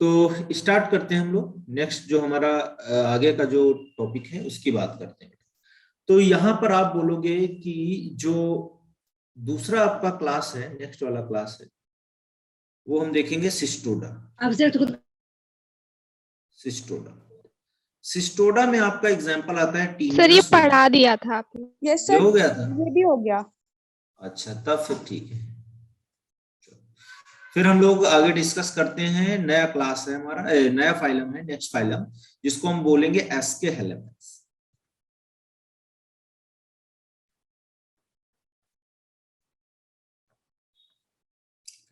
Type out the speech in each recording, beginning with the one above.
तो स्टार्ट करते हैं हम लोग। नेक्स्ट जो हमारा आगे का जो टॉपिक है उसकी बात करते हैं। तो यहाँ पर आप बोलोगे कि जो दूसरा आपका क्लास है, नेक्स्ट वाला क्लास है, वो हम देखेंगे सिस्टोडा। सिस्टोडा सिस्टोडा में आपका एग्जांपल आता है सर ये टीनियस। पढ़ा दिया था आपने। यस ये सर, हो गया था। ये भी हो गया। अच्छा, तब फिर ठीक है। फिर हम लोग आगे डिस्कस करते हैं। नया क्लास है हमारा, नया फाइलम है, नेक्स्ट फाइलम, जिसको हम बोलेंगे एसके हेलेमेंट्स।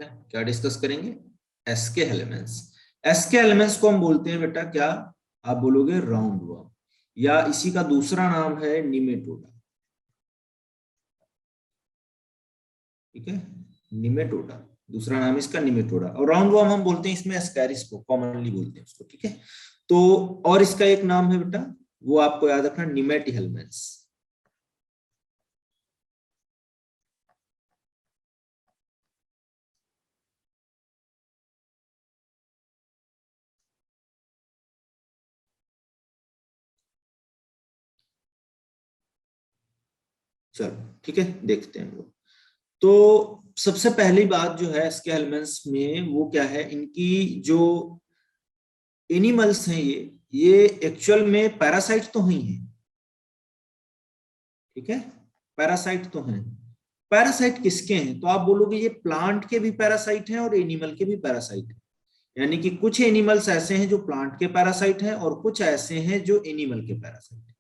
क्या डिस्कस करेंगे? SK elements. एसके एलिमेंट्स को हम बोलते हैं बेटा क्या? आप बोलोगे राउंड वर्म, या इसी का दूसरा नाम है निमेटोडा। ठीक है, निमेटोडा दूसरा नाम इसका निमेटोडा। और राउंड वर्म हम बोलते हैं इसमें एस्कैरिस को, कॉमनली बोलते हैं उसको। ठीक है, तो और इसका एक नाम है बेटा, वो आपको याद रखना, निमेटिहेल्मेंट्स। चलो ठीक है, देखते हैं लोग। तो सबसे पहली बात जो है इसके एलिमेंट्स में, वो क्या है, इनकी जो एनिमल्स हैं ये एक्चुअल में पैरासाइट तो ही है। ठीक है, पैरासाइट तो हैं। पैरासाइट किसके हैं? तो आप बोलोगे ये प्लांट के भी पैरासाइट हैं और एनिमल के भी पैरासाइट हैं। यानी कि कुछ एनिमल्स ऐसे हैं जो प्लांट के पैरासाइट हैं और कुछ ऐसे हैं जो एनिमल के पैरासाइट हैं।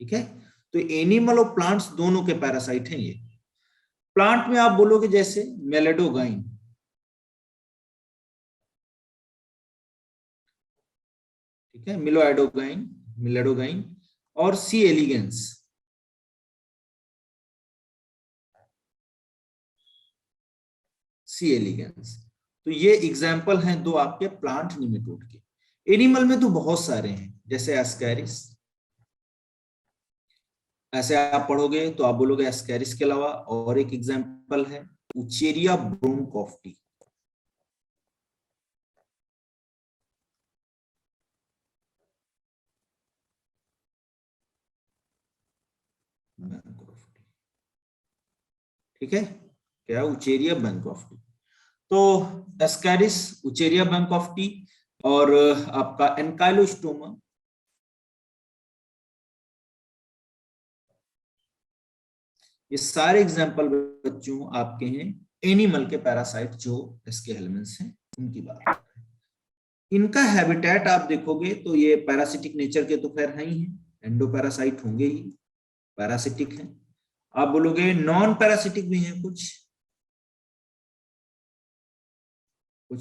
ठीक है, तो एनिमल और प्लांट्स दोनों के पैरासाइट हैं ये। प्लांट में आप बोलोगे जैसे मेलेडोगाइन, ठीक है, मिलोएडोगाइन, मिलेडोगाइन, और सी एलिगेंस। सी एलिगेंस, तो ये एग्जाम्पल हैं दो आपके प्लांट निमेटोड के। एनिमल में तो बहुत सारे हैं, जैसे एस्कैरिस। ऐसे आप पढ़ोगे तो आप बोलोगे एस्कैरिस के अलावा और एक एग्जाम्पल है उचेरिया ब्रोंकोफ्टी। ठीक है, क्या? उचेरिया बैंकोफ्टी। तो एस्कैरिस, उचेरिया बैंकोफ्टी, और आपका एनकाइलोस्टोमा, ये सारे एग्जाम्पल बच्चों आपके हैं एनिमल के पैरासाइट जो इसके एलिमेंट्स हैं उनकी बात कर रहे हैं। इनका हैबिटेट आप देखोगे तो ये पैरासिटिक नेचर के तो खैर है ही है, एंडो पैरासाइट होंगे ही, पैरासिटिक हैं। आप बोलोगे नॉन पैरासिटिक भी हैं, कुछ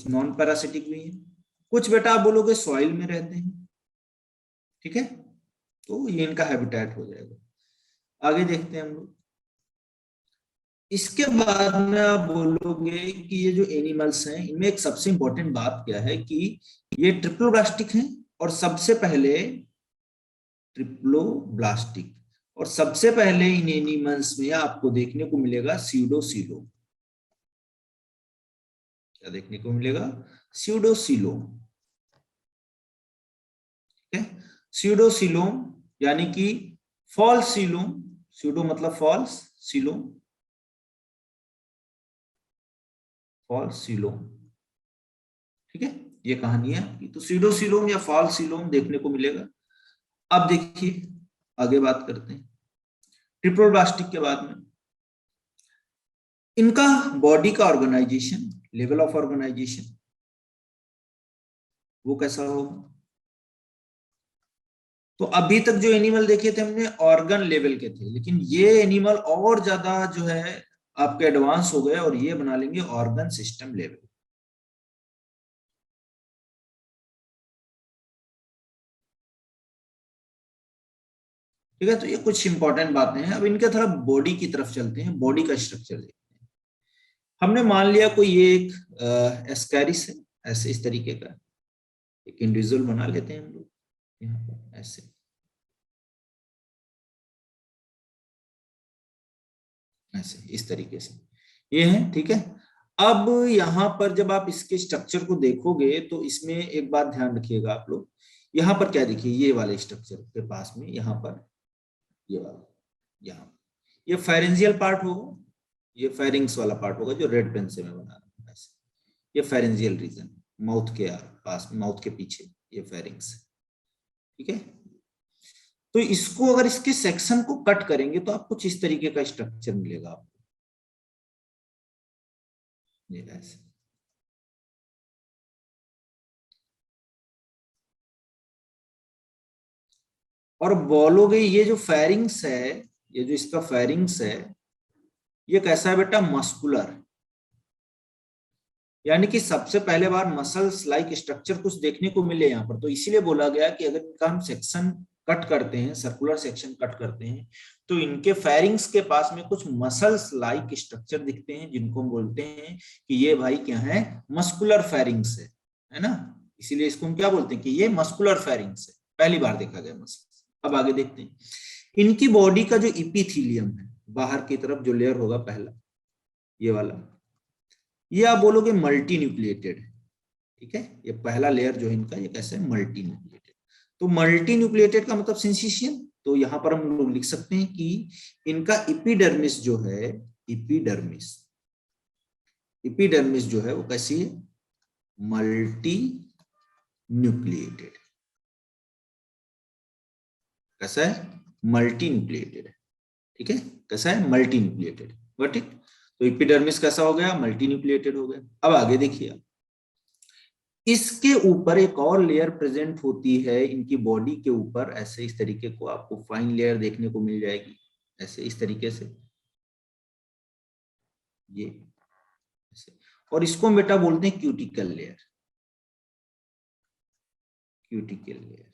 नॉन पैरासिटिक भी हैं, कुछ बेटा आप बोलोगे सॉइल में रहते हैं। ठीक है, तो ये इनका हैबिटेट हो जाएगा। आगे देखते हैं हम लोग। इसके बाद में आप बोलोगे कि ये जो एनिमल्स हैं इनमें एक सबसे इंपॉर्टेंट बात क्या है कि ये ट्रिप्लोब्लास्टिक हैं, और सबसे पहले ट्रिप्लोब्लास्टिक, और सबसे पहले इन एनिमल्स में आपको देखने को मिलेगा स्यूडोसीलोम। क्या देखने को मिलेगा? स्यूडोसीलोम। ठीक है, स्यूडोसीलोम यानी कि फॉल्स सीलोम। स्यूडो मतलब फॉल्स, सीलोम फॉल्स सीलोम। ठीक है, ये कहानी है आपकी। तो स्यूडोसीलोम या फॉल्स सीलोम देखने को मिलेगा। अब देखिए आगे बात करते हैं ट्रिप्लोब्लास्टिक के बाद में। इनका बॉडी का ऑर्गेनाइजेशन, लेवल ऑफ ऑर्गेनाइजेशन वो कैसा होगा? तो अभी तक जो एनिमल देखे थे हमने ऑर्गन लेवल के थे, लेकिन ये एनिमल और ज्यादा जो है आपके एडवांस हो गए और ये बना लेंगे ऑर्गन सिस्टम लेवल। ठीक है, तो ये कुछ इंपॉर्टेंट बातें हैं। अब इनके थोड़ा बॉडी की तरफ चलते हैं, बॉडी का स्ट्रक्चर देखते हैं। हमने मान लिया कोई ये एक एस्कैरिस है, ऐसे इस तरीके का एक इंडिविजुअल बना लेते हैं हम लोग यहाँ पर, ऐसे इस तरीके से ये है। ठीक है, अब यहाँ पर जब आप इसके स्ट्रक्चर को देखोगे तो इसमें एक बात ध्यान रखिएगा आप लोग, यहाँ पर क्या देखिए, ये वाले स्ट्रक्चर के पास में यहाँ पर ये वाला, यहाँ ये फेरेंजियल पार्ट होगा, ये फेरिंग्स वाला पार्ट होगा जो रेड पेन से मैं बना रहा हूँ ऐसे, ये फेरेंजियल रीजन माउथ के पास, माउथ के पीछे ये फेरिंग्स, ठीक है। तो इसको अगर इसके सेक्शन को कट करेंगे तो आपको कुछ इस तरीके का स्ट्रक्चर मिलेगा आपको, ये ऐसे। और बोलोगे ये जो फेरिंग्स है, ये जो इसका फेरिंग्स है, ये कैसा है बेटा, मस्कुलर, यानी कि सबसे पहले बार मसल्स लाइक स्ट्रक्चर कुछ देखने को मिले यहाँ पर। तो इसीलिए बोला गया कि अगर इनका हम सेक्शन कट करते हैं, सर्कुलर सेक्शन कट करते हैं, तो इनके फेरिंग्स के पास में कुछ मसल्स लाइक स्ट्रक्चर दिखते हैं, जिनको हम बोलते हैं कि ये भाई क्या है, मस्कुलर फेरिंग्स है ना। इसीलिए इसको हम क्या बोलते हैं कि ये मस्कुलर फेरिंग्स है, पहली बार देखा गया मसल। अब आगे देखते हैं, इनकी बॉडी का जो इपिथीलियम है, बाहर की तरफ जो लेयर होगा पहला, ये वाला, ये आप बोलोगे मल्टी न्यूक्लिएटेड है, ठीक है। ये पहला लेयर जो है इनका, ये कैसे है, मल्टी न्यूक्लिएटेड। तो मल्टी न्यूक्लिएटेड का मतलब सिंसिशियन, तो यहां पर हम लोग लिख सकते हैं कि इनका इपिडर्मिस जो है, इपिडर्मिस, इपिडर्मिस जो है वो कैसी है, मल्टी न्यूक्लिएटेड, कैसा है, मल्टी न्यूक्लिएटेड है, ठीक है, कैसा है, मल्टी न्यूक्लिएटेड, गॉट इट। तो इपिडर्मिस कैसा हो गया, मल्टी न्यूक्लिएटेड हो गया। अब आगे देखिए, इसके ऊपर एक और लेयर प्रेजेंट होती है इनकी बॉडी के ऊपर, ऐसे इस तरीके को आपको फाइन लेयर देखने को मिल जाएगी, ऐसे इस तरीके से, ये ऐसे। और इसको बेटा बोलते हैं क्यूटिकल लेयर, क्यूटिकल लेयर।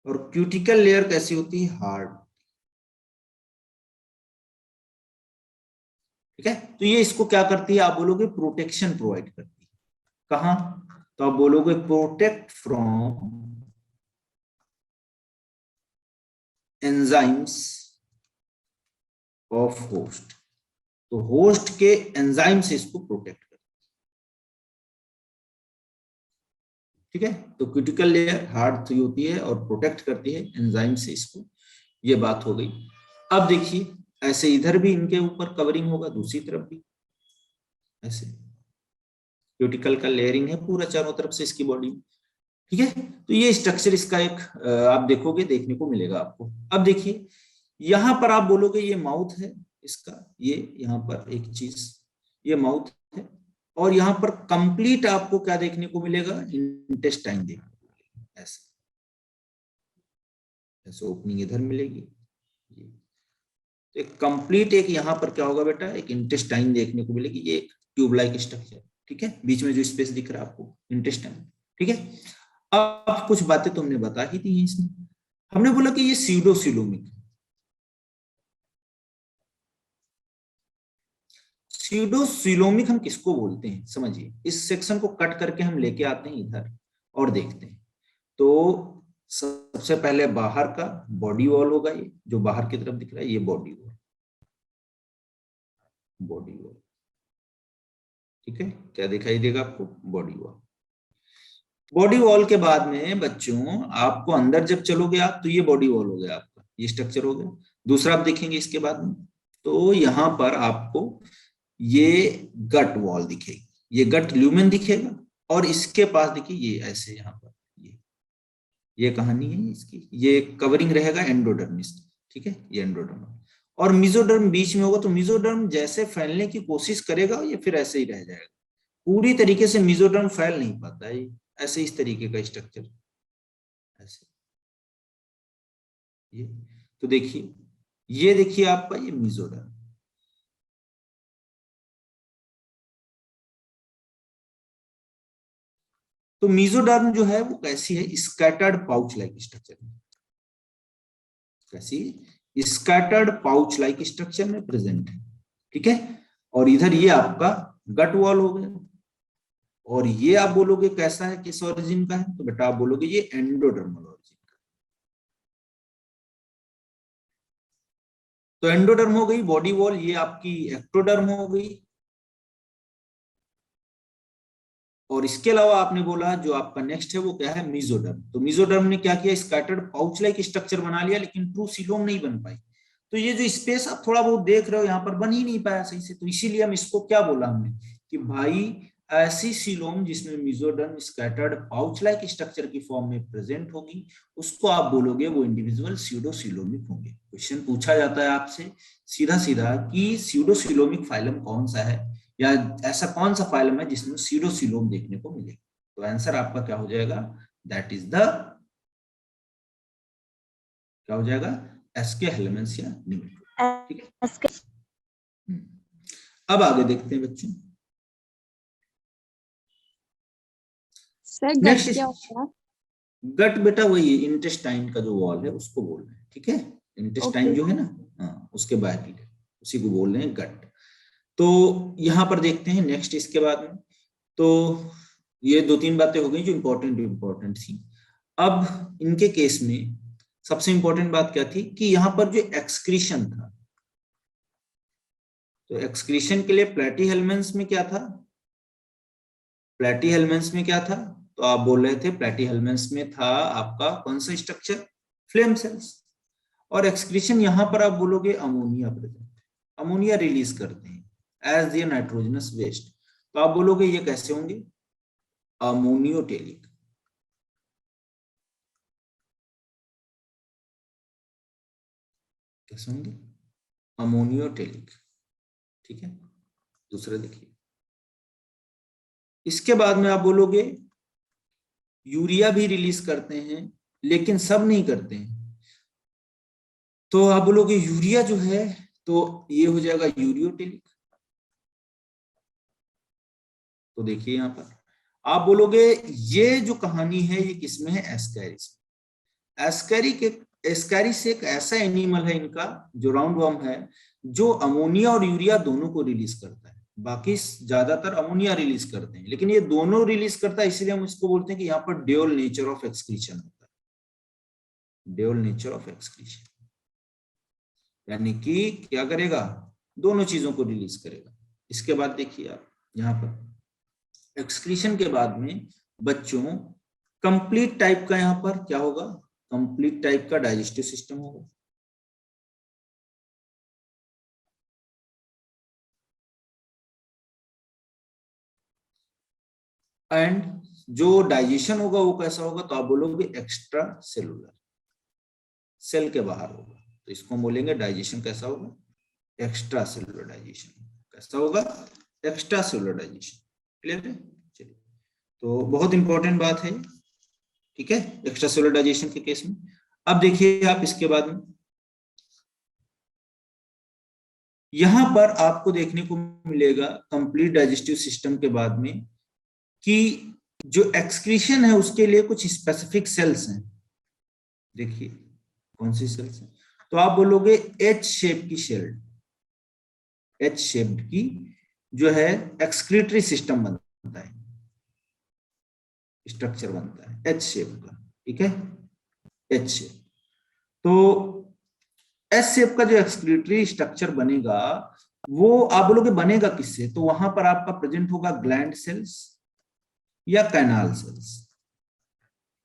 और क्यूटिकल लेयर कैसी होती है, हार्ड, ठीक है। तो ये इसको क्या करती है, आप बोलोगे प्रोटेक्शन प्रोवाइड करती है, कहां, तो आप बोलोगे protect from enzymes of host, तो होस्ट के एंजाइम से इसको प्रोटेक्ट कर, ठीक है। तो क्यूटिकल लेयर हार्ड होती है और प्रोटेक्ट करती है एंजाइम से इसको, ये बात हो गई। अब देखिए, ऐसे इधर भी इनके ऊपर कवरिंग होगा, दूसरी तरफ भी ऐसे क्यूटिकल का लेयरिंग है पूरा चारों तरफ से इसकी बॉडी में, ठीक है। तो ये स्ट्रक्चर इसका एक आप देखोगे, देखने को मिलेगा आपको। अब देखिए, यहां पर आप बोलोगे ये माउथ है इसका, ये यहाँ पर एक चीज, ये माउथ है, और यहाँ पर कंप्लीट आपको क्या देखने को मिलेगा, इंटेस्टाइन देखने को मिलेगा, ऐसे ऐसे ओपनिंग इधर मिलेगी, तो एक कंप्लीट एक यहाँ पर क्या होगा बेटा, एक इंटेस्टाइन देखने को मिलेगी, ये एक ट्यूब लाइक स्ट्रक्चर, ठीक है, बीच में जो स्पेस दिख रहा है आपको, इंटेस्टाइन, ठीक है। अब कुछ बातें तो हमने बता ही दी हैं इसमें, हमने बोला कि ये सीडोसिलोमिक, सीडोसिलोमिक हम किसको बोलते हैं समझिए, इस सेक्शन को कट करके हम लेके आते हैं इधर और देखते हैं। तो सबसे पहले बाहर का बॉडी वॉल होगा, ये जो बाहर की तरफ दिख रहा है, ये बॉडी वॉल, बॉडी वॉल, ठीक है, क्या दिखाई देगा आपको, बॉडी वॉल। बॉडी वॉल के बाद में बच्चों आपको अंदर जब चलोगे आप, तो ये बॉडी वॉल हो गया आपका, ये स्ट्रक्चर हो गया। दूसरा आप देखेंगे इसके बाद में, तो यहां पर आपको ये गट वॉल दिखेगी, ये गट ल्यूमेन दिखेगा, और इसके पास देखिए ये ऐसे यहाँ पर ये कहानी है इसकी, ये कवरिंग रहेगा एंडोडर्मिस, ठीक है, ये एंडोडर्म, और मिजोडर्म बीच में होगा। तो मिजोडर्म जैसे फैलने की कोशिश करेगा, ये फिर ऐसे ही रह जाएगा, पूरी तरीके से मिजोडर्म फैल नहीं पाता है, ऐसे इस तरीके का स्ट्रक्चर ऐसे, ये तो देखिए, ये देखिए आपका ये मिजोडर्म, तो मिजोडर्म जो है वो कैसी है, स्कैटर्ड पाउच लाइक स्ट्रक्चर में, कैसी, स्कैटर्ड पाउच लाइक स्ट्रक्चर में प्रेजेंट है, ठीक है। और इधर ये आपका गट वॉल हो गया, और ये आप बोलोगे कैसा है, किस ओरिजिन का है, तो बेटा आप बोलोगे ये एंडोडर्मल ओरिजिन, तो एंडोडर्म हो गई बॉडी वॉल, ये आपकी एक्टोडर्म हो गई। और इसके अलावा आपने बोला जो आपका नेक्स्ट है वो क्या है, मीजोडर्म। तो मीजोडर्म ने क्या किया, स्कैटर्ड पाउच लाइक स्ट्रक्चर बना लिया, लेकिन ट्रू सीलोम नहीं बन पाई। तो ये जो स्पेस आप थोड़ा बहुत देख रहे हो यहाँ पर बन ही नहीं पाया सही से, तो इसीलिए हम इसको क्या बोला हमने कि भाई ऐसी सीलोम जिसमें mesoderm scattered pouch like structure की फॉर्म में प्रेजेंट होगी, उसको आप बोलोगे वो इंडिविजुअल स्यूडोसीलोमिक होंगे। क्वेश्चन पूछा जाता है आपसे सीधा सीधा कि स्यूडोसीलोमिक फाइलम कौन सा है, या ऐसा कौन सा फाइलम है जिसमें स्यूडोसीलोम देखने को मिले। तो आंसर आपका क्या हो जाएगा, दैट इज द, क्या हो जाएगा, एस्के हेलमेंस या निमेटोड। ठीक है, अब आगे देखते हैं बच्चों। सर गट क्या होता है? गट बेटा वही इंटेस्टाइन का जो वॉल है उसको बोल रहे हैं। ठीक है, इंटेस्टाइन जो है ना, हाँ, उसके बाहर उसी को बोल रहे हैं गट। तो यहां पर देखते हैं नेक्स्ट इसके बाद में। तो ये दो तीन बातें हो गई जो इंपॉर्टेंट थी। अब इनके केस में सबसे इंपॉर्टेंट बात क्या थी कि यहाँ पर जो एक्सक्रीशन था, तो एक्सक्रीशन के लिए प्लैटीहेल्मेंट्स में क्या था, प्लैटीहेल्मेंट्स में क्या था, तो आप बोल रहे थे प्लैटीहेल्मेंट्स में था आपका कौन सा स्ट्रक्चर, फ्लेम सेल्स। और एक्सक्रीशन यहां पर आप बोलोगे अमोनिया प्रेजेंट, अमोनिया रिलीज करते हैं एज दियर नाइट्रोजनस वेस्ट। तो आप बोलोगे ये कैसे होंगे, अमोनियोटेलिक। कैसे होंगे, अमोनियोटेलिक। ठीक है, दूसरा देखिए, इसके बाद में आप बोलोगे यूरिया भी रिलीज करते हैं लेकिन सब नहीं करते हैं। तो आप बोलोगे यूरिया जो है तो ये हो जाएगा यूरियोटेलिक। तो देखिए यहां पर आप बोलोगे ये जो कहानी है ये किसमें है, एस्कैरिस। एस्कैरिस एक ऐसा एनिमल है इनका जो राउंड वर्म है, जो अमोनिया और यूरिया दोनों को रिलीज करता है। बाकी ज्यादातर अमोनिया रिलीज करते हैं, लेकिन ये दोनों रिलीज करता है, इसलिए हम इसको बोलते हैं कि यहाँ पर ड्यूअल नेचर ऑफ एक्सक्रीशन होता है, ड्यूअल नेचर ऑफ एक्सक्रीशन। यानी कि क्या करेगा, दोनों चीजों को रिलीज करेगा। इसके बाद देखिए आप यहाँ पर एक्सक्रीशन के बाद में बच्चों कंप्लीट टाइप का यहाँ पर क्या होगा, कंप्लीट टाइप का डाइजेस्टिव सिस्टम होगा। एंड जो डाइजेशन होगा वो कैसा होगा, तो आप बोलोगे एक्स्ट्रा सेलुलर, सेल के बाहर होगा। तो इसको बोलेंगे डाइजेशन कैसा होगा, एक्स्ट्रा सेलुलर डाइजेशन। कैसा होगा, एक्स्ट्रा सेलुलर डाइजेशन। क्लियर है, चलिए, तो बहुत इंपॉर्टेंट बात है। ठीक है, एक्स्ट्रा सेलुलर डाइजेशन के केस में। अब देखिए आप इसके बाद में यहां पर आपको देखने को मिलेगा कंप्लीट डाइजेस्टिव सिस्टम के बाद में कि जो एक्सक्रीशन है उसके लिए कुछ स्पेसिफिक सेल्स हैं। देखिए कौन सी सेल्स हैं, तो आप बोलोगे एच शेप की सेल, एच शेप्ड की जो है एक्सक्रीटरी सिस्टम बनता है, स्ट्रक्चर बनता है एच शेप का। ठीक है, एच शेप। तो एस शेप का जो एक्सक्रीटरी स्ट्रक्चर बनेगा वो आप बोलोगे बनेगा किससे, तो वहां पर आपका प्रेजेंट होगा ग्लैंड सेल्स या कैनाल सेल्स।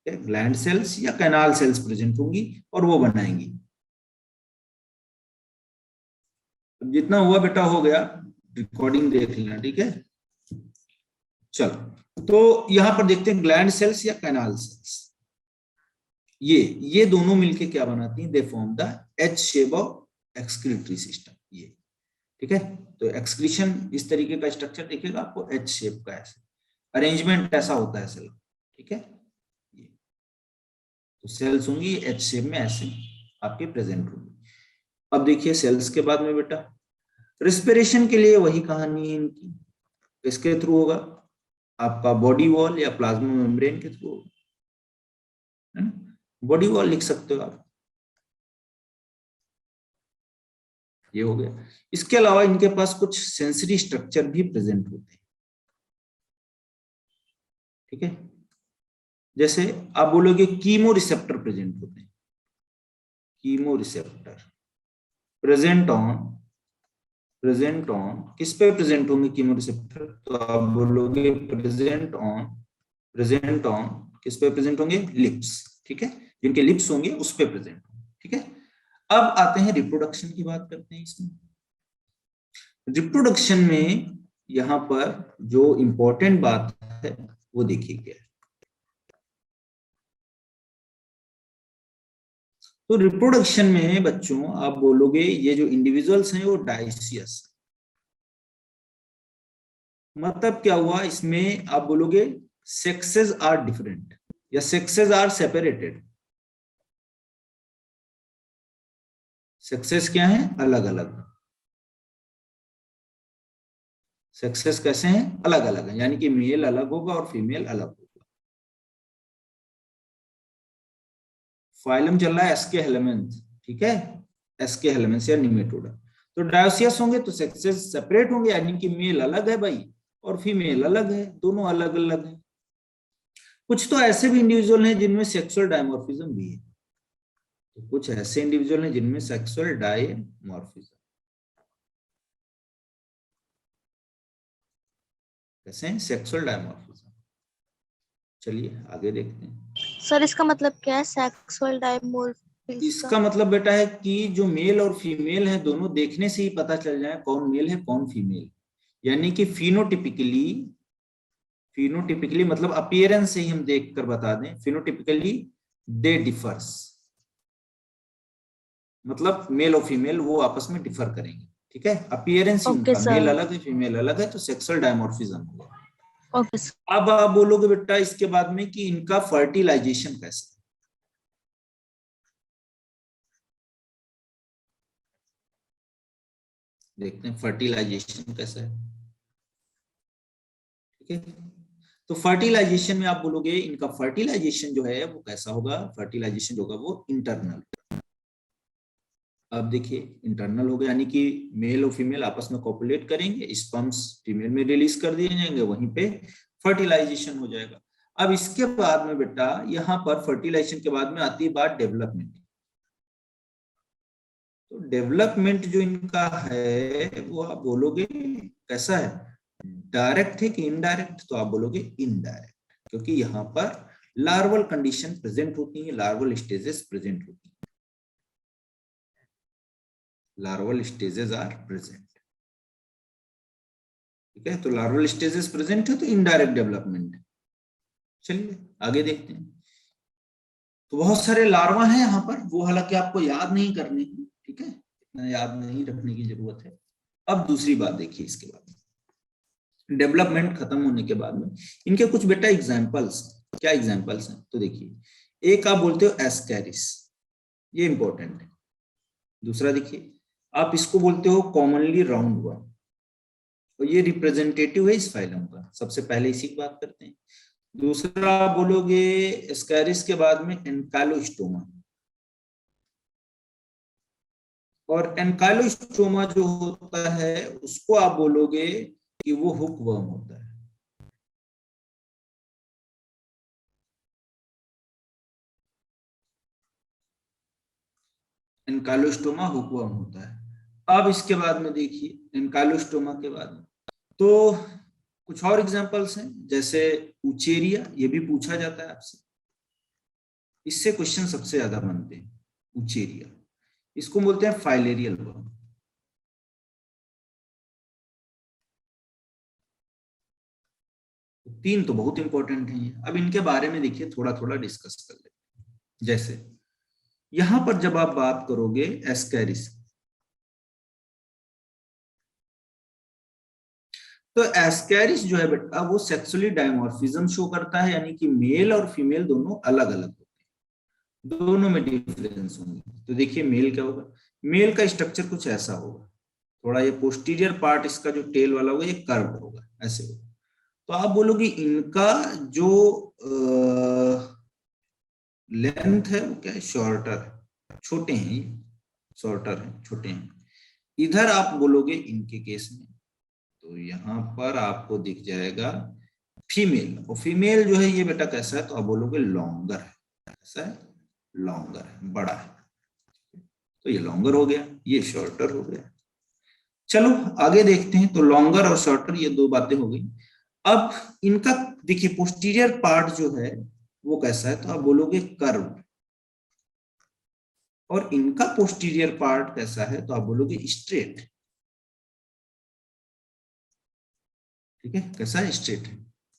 ग्लैंड सेल्स या कैनाल सेल्स प्रेजेंट होंगी और वो बनाएंगी। जितना हुआ बेटा हो गया, रिकॉर्डिंग देख लेना। ठीक है, चलो, तो यहां पर देखते हैं ग्लैंड सेल्स या कैनाल सेल्स, ये दोनों मिलके क्या बनाती हैं, they form the H shape of excretory system. ये ठीक है, तो एक्सक्रीशन इस तरीके का स्ट्रक्चर दिखेगा आपको, एच शेप का, ऐसे अरेंजमेंट ऐसा होता है सेल। ठीक है, ये तो सेल्स होंगी एच शेप में ऐसे आपके प्रेजेंट होंगी। अब देखिए सेल्स के बाद में बेटा रेस्पिरेशन के लिए वही कहानी है इनकी, किसके थ्रू होगा, आपका बॉडी वॉल या प्लाज्मा मेम्ब्रेन के थ्रू होगा, है ना। बॉडी वॉल लिख सकते हो आप, ये हो गया। इसके अलावा इनके पास कुछ सेंसरी स्ट्रक्चर भी प्रेजेंट होते हैं। ठीक है, जैसे आप बोलोगे कीमो रिसेप्टर प्रेजेंट होते हैं, कीमो रिसेप्टर प्रेजेंट ऑन किस पे प्रेजेंट होंगे कीमोरिसेप्टर, तो आप बोलोगे प्रेजेंट ऑन किस पे प्रेजेंट होंगे, लिप्स, ठीक है, जिनके लिप्स होंगे उस पे प्रेजेंट होंगे, ठीक है। अब आते हैं रिप्रोडक्शन की बात करते हैं। इसमें रिप्रोडक्शन में यहां पर जो इंपॉर्टेंट बात है वो देखिए क्या है। तो रिप्रोडक्शन में बच्चों आप बोलोगे ये जो इंडिविजुअल्स हैं वो डाइसियस, मतलब क्या हुआ इसमें, आप बोलोगे सेक्सेस आर डिफरेंट या सेक्सेस आर सेपरेटेड। सेक्सेस क्या है, अलग अलग, सेक्सेस कैसे हैं, अलग अलग है, यानी कि मेल अलग होगा और फीमेल अलग होगा। फाइलम चल रहा है एस्के हेलमेंथ, ठीक है, एस्के हेलमेंथ या निमेटोडा। तो डायोसियस होंगे तो सेक्सेस सेपरेट होंगे, यानी कि मेल अलग है भाई और फीमेल अलग है, दोनों अलग अलग है। कुछ तो ऐसे भी इंडिविजुअल हैं जिनमें सेक्सुअल डायमॉर्फिज्म भी है, तो कुछ ऐसे इंडिविजुअल हैं जिनमें सेक्सुअल डायमॉर्फिज्म, कैसे हैं, सेक्सुअल डायमॉर्फिज्म। चलिए आगे देखते हैं। सर इसका मतलब क्या है सेक्सुअल डायमॉर्फिज्म का? इसका मतलब बेटा है कि जो मेल और फीमेल है दोनों देखने से ही पता चल जाए कौन मेल है कौन फीमेल, यानी कि फिनोटिपिकली मतलब अपीयरेंस से ही हम देखकर बता दें, फिनोटिपिकली दे डिफर्स, मतलब मेल और फीमेल वो आपस में डिफर करेंगे, ठीक है, अपीयरेंस ही ओके उनका मेल सर, अलग है फीमेल अलग है, तो सेक्सुअल डायमॉर्फिज्म हुआ। Okay sir. अब आप बोलोगे बेटा इसके बाद में कि इनका फर्टिलाइजेशन कैसे, देखते हैं फर्टिलाइजेशन कैसा है, ठीक है। तो फर्टिलाइजेशन में आप बोलोगे इनका फर्टिलाइजेशन जो है वो कैसा होगा, फर्टिलाइजेशन होगा वो इंटरनल। अब देखिए इंटरनल हो गया, यानी कि मेल और फीमेल आपस में कॉपुलेट करेंगे, स्पर्म्स फीमेल में रिलीज कर दिए जाएंगे, वहीं पे फर्टिलाइजेशन हो जाएगा। अब इसके बाद में बेटा यहाँ पर फर्टिलाइजेशन के बाद में आती है बात डेवलपमेंट। तो डेवलपमेंट जो इनका है वो आप बोलोगे कैसा है, डायरेक्ट है कि इनडायरेक्ट, तो आप बोलोगे इनडायरेक्ट, क्योंकि यहाँ पर लार्वल कंडीशन प्रेजेंट होती है, लार्वल स्टेजेस प्रेजेंट होती है, लार्वल स्टेजेस आर प्रेजेंट, ठीक है। तो लार्वल स्टेजेस प्रेजेंट है तो इनडायरेक्ट डेवलपमेंट। चलिए आगे देखते हैं। तो बहुत सारे लार्वा हैं यहाँ पर, वो हालांकि आपको याद नहीं करने की, ठीक है, इतना याद नहीं रखने की जरूरत है। अब दूसरी बात देखिए, इसके बाद डेवलपमेंट खत्म होने के बाद में इनके कुछ बेटा एग्जाम्पल्स, क्या एग्जाम्पल्स हैं, तो देखिए एक आप बोलते हो एस्कैरिस, ये इंपॉर्टेंट है। दूसरा देखिए आप इसको बोलते हो कॉमनली राउंड वर्म, तो ये रिप्रेजेंटेटिव है इस फाइलम का, सबसे पहले इसी की बात करते हैं। दूसरा बोलोगे एस्कैरिस के बाद में एनकाइलोस्टोमा, और एनकाइलोस्टोमा जो होता है उसको आप बोलोगे कि वो हुक वर्म होता है। एनकाइलोस्टोमा हुक वर्म होता है। अब इसके बाद में देखिए एनकाइलोस्टोमा के बाद में तो कुछ और एग्जांपल्स हैं, जैसे उचेरिया, ये भी पूछा जाता है आपसे, इससे क्वेश्चन सबसे ज्यादा बनते हैं। उचेरिया, इसको बोलते हैं फाइलेरियल वर्म। तीन तो बहुत इंपॉर्टेंट हैं, अब इनके बारे में देखिए थोड़ा थोड़ा डिस्कस कर लेते हैं। जैसे यहां पर जब आप बात करोगे एस्कैरिस, तो एस्कैरिस जो है बेटा वो सेक्सुअली डायमॉर्फिज्म शो करता है, यानी कि मेल और फीमेल दोनों अलग अलग होते हैं, दोनों में डिफरेंस होंगे। तो देखिए मेल क्या होगा, मेल का स्ट्रक्चर कुछ ऐसा होगा, थोड़ा ये पोस्टीरियर पार्ट इसका जो टेल वाला होगा ये कर्व होगा, ऐसे होगा। तो आप बोलोगे इनका जो लेंथ है वो क्या है, शॉर्टर है, छोटे हैं, शॉर्टर है, छोटे हैं। इधर आप बोलोगे इनके केस में, तो यहाँ पर आपको दिख जाएगा फीमेल, और फीमेल जो है ये बेटा कैसा है, तो आप बोलोगे लॉन्गर है, कैसा है, लॉन्गर है, बड़ा है। तो ये लॉन्गर हो गया, ये शॉर्टर हो गया। चलो आगे देखते हैं। तो लॉन्गर और शॉर्टर ये दो बातें हो गई। अब इनका देखिए पोस्टीरियर पार्ट जो है वो कैसा है, तो आप बोलोगे कर्व, और इनका पोस्टीरियर पार्ट कैसा है तो आप बोलोगे स्ट्रेट। ठीक है, कैसा है, स्ट्रेट है।